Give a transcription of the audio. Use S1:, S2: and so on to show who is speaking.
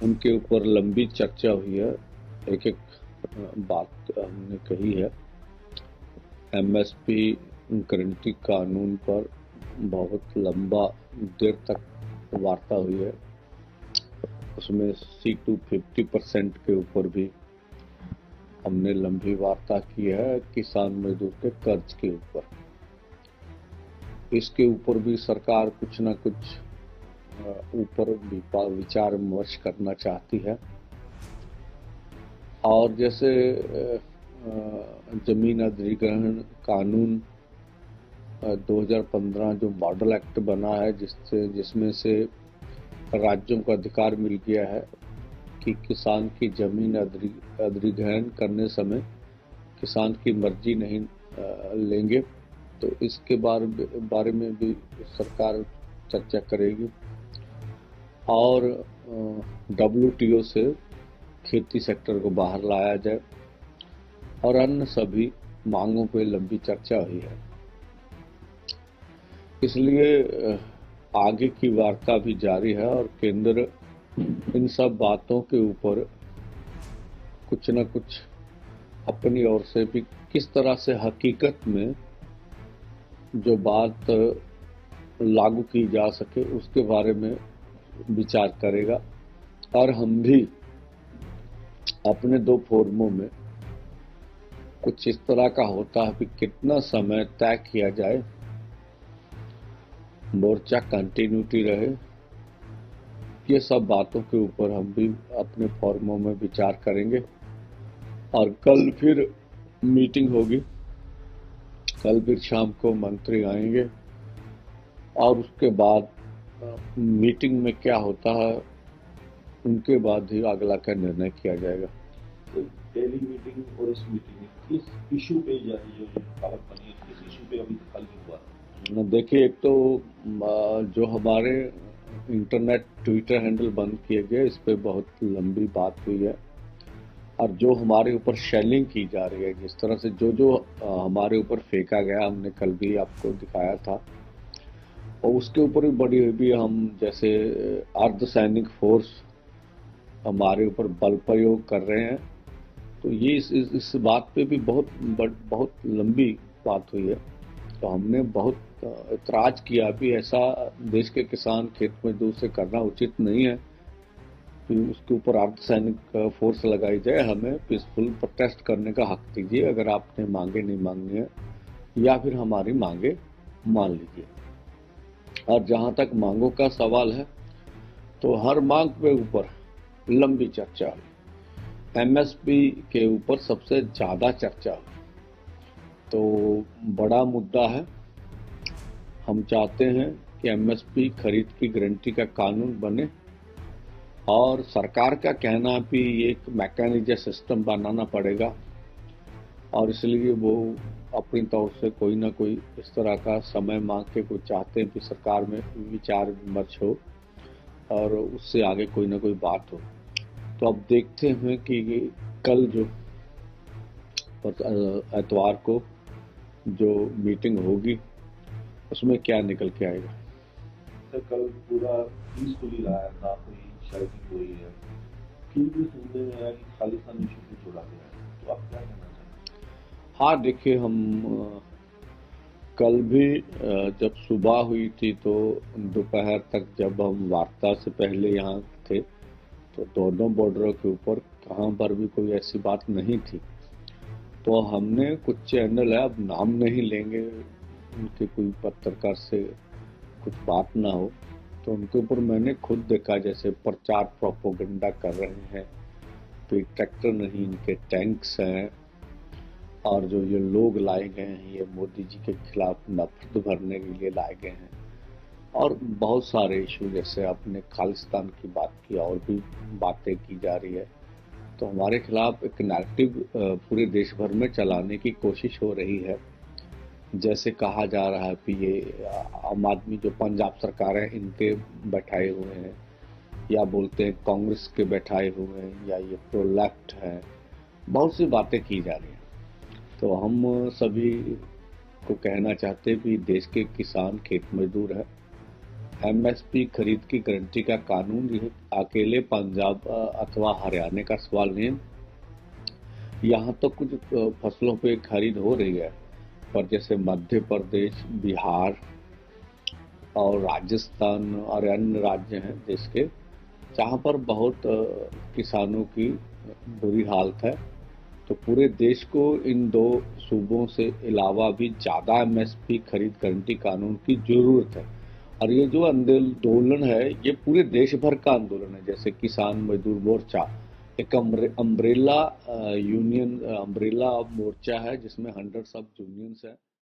S1: उनके ऊपर लंबी चर्चा हुई है। एक एक बात हमने कही है। एमएसपी गारंटी कानून पर बहुत लंबा देर तक वार्ता हुई है। उसमें 50% के ऊपर भी हमने लंबी वार्ता की है किसान मजदूर के कर्ज के ऊपर। इसके ऊपर भी सरकार कुछ ना कुछ ऊपर विचार विमर्श करना चाहती है। और जैसे जमीन अधिग्रहण कानून 2015 जो मॉडल एक्ट बना है, जिसमें से राज्यों को अधिकार मिल गया है कि किसान की जमीन अधिग्रहण करने समय किसान की मर्जी नहीं लेंगे, तो इसके बारे में भी सरकार चर्चा करेगी। और WTO से खेती सेक्टर को बाहर लाया जाए और अन्य सभी मांगों पे लंबी चर्चा हुई है। इसलिए आगे की वार्ता भी जारी है और केंद्र इन सब बातों के ऊपर कुछ न कुछ अपनी ओर से भी किस तरह से हकीकत में जो बात लागू की जा सके उसके बारे में विचार करेगा। और हम भी अपने 2 फोरमों में कुछ इस तरह का होता है कि कितना समय तय किया जाए, मोर्चा कंटिन्यूटी रहे, ये सब बातों के ऊपर हम भी अपने फोरमों में विचार करेंगे। और कल फिर मीटिंग होगी। कल फिर शाम को मंत्री आएंगे और उसके बाद मीटिंग में क्या होता है उनके बाद ही अगला का निर्णय किया जाएगा।
S2: तो डेली मीटिंग और इस मीटिंग में किस इशू पे जारी जो कागज बनी है, किस इशू पे अभी कल भी हुआ?
S1: देखिए, एक तो जो हमारे इंटरनेट ट्विटर हैंडल बंद किए गए, इस पे बहुत लंबी बात हुई है। और जो हमारे ऊपर शेलिंग की जा रही है, जिस तरह से जो हमारे ऊपर फेंका गया, हमने कल भी आपको दिखाया था, और उसके ऊपर भी बड़ी हुई हम जैसे अर्धसैनिक फोर्स हमारे ऊपर बल प्रयोग कर रहे हैं। तो ये इस बात पे भी बहुत लंबी बात हुई है। तो हमने बहुत इतराज किया भी ऐसा देश के किसान खेत मजदूर से करना उचित नहीं है कि उसके ऊपर अर्धसैनिक फोर्स लगाई जाए। हमें पीसफुल प्रोटेस्ट करने का हक दीजिए, अगर आपने मांगे नहीं मांगनी है, या फिर हमारी मांगे मान लीजिए। और जहां तक मांगों का सवाल है, तो हर मांग के ऊपर लंबी चर्चा हुई। एमएसपी के ऊपर सबसे ज्यादा चर्चा हुई। तो बड़ा मुद्दा है। हम चाहते हैं कि एमएसपी खरीद की गारंटी का कानून बने, और सरकार का कहना भी एक मैकेनिज्म सिस्टम बनाना पड़ेगा, और इसलिए वो अपनी तौर से कोई ना कोई इस तरह का समय मांग के कुछ चाहते हैं कि सरकार में विचार विमर्श हो और उससे आगे कोई ना कोई बात हो। तो अब देखते हैं कि कल जो एतवार को जो मीटिंग होगी उसमें क्या निकल के आएगा।
S2: तो कल पूरा पीसफुली रहा था, कोई शायद हुई है, फिर भी सुनने में आया कि खालिस्तान इशू को छोड़ा गया है, तो आप क्या कहना चाहते हैं?
S1: हाँ, देखिए, हम कल भी जब सुबह हुई थी तो दोपहर तक जब हम वार्ता से पहले यहाँ थे, तो दोनों बॉर्डरों के ऊपर कहाँ पर भी कोई ऐसी बात नहीं थी। तो हमने कुछ चैनल है, अब नाम नहीं लेंगे, उनके कोई पत्रकार से कुछ बात ना हो, तो उनके ऊपर मैंने खुद देखा जैसे प्रचार प्रोपोगंडा कर रहे हैं। तो ये ट्रैक्टर नहीं, इनके टैंक्स हैं, और जो ये लोग लाए गए हैं ये मोदी जी के खिलाफ नफरत भरने के लिए लाए गए हैं। और बहुत सारे इशू, जैसे आपने खालिस्तान की बात की, और भी बातें की जा रही है। तो हमारे खिलाफ एक नैरेटिव पूरे देश भर में चलाने की कोशिश हो रही है। जैसे कहा जा रहा है कि ये आम आदमी जो पंजाब सरकार है इनके बैठाए हुए हैं, या बोलते हैं कांग्रेस के बैठाए हुए हैं, या ये प्रो लेफ्ट है। बहुत सी बातें की जा रही हैं। तो हम सभी को कहना चाहते हैं कि देश के किसान खेत मजदूर है, एमएसपी खरीद की गारंटी का कानून ये अकेले पंजाब अथवा हरियाणा का सवाल नहीं है। यहाँ तो कुछ फसलों पे खरीद हो रही है, पर जैसे मध्य प्रदेश, बिहार और राजस्थान और अन्य राज्य हैं देश के, जहाँ पर बहुत किसानों की बुरी हालत है। तो पूरे देश को इन दो सूबों से अलावा भी ज़्यादा एमएसपी खरीद गारंटी कानून की ज़रूरत है। और ये जो आंदोलन है, ये पूरे देश भर का आंदोलन है। जैसे किसान मजदूर मोर्चा एक अम्ब्रेला यूनियन, अम्ब्रेला मोर्चा है जिसमें हंड्रेड्स ऑफ यूनियंस है।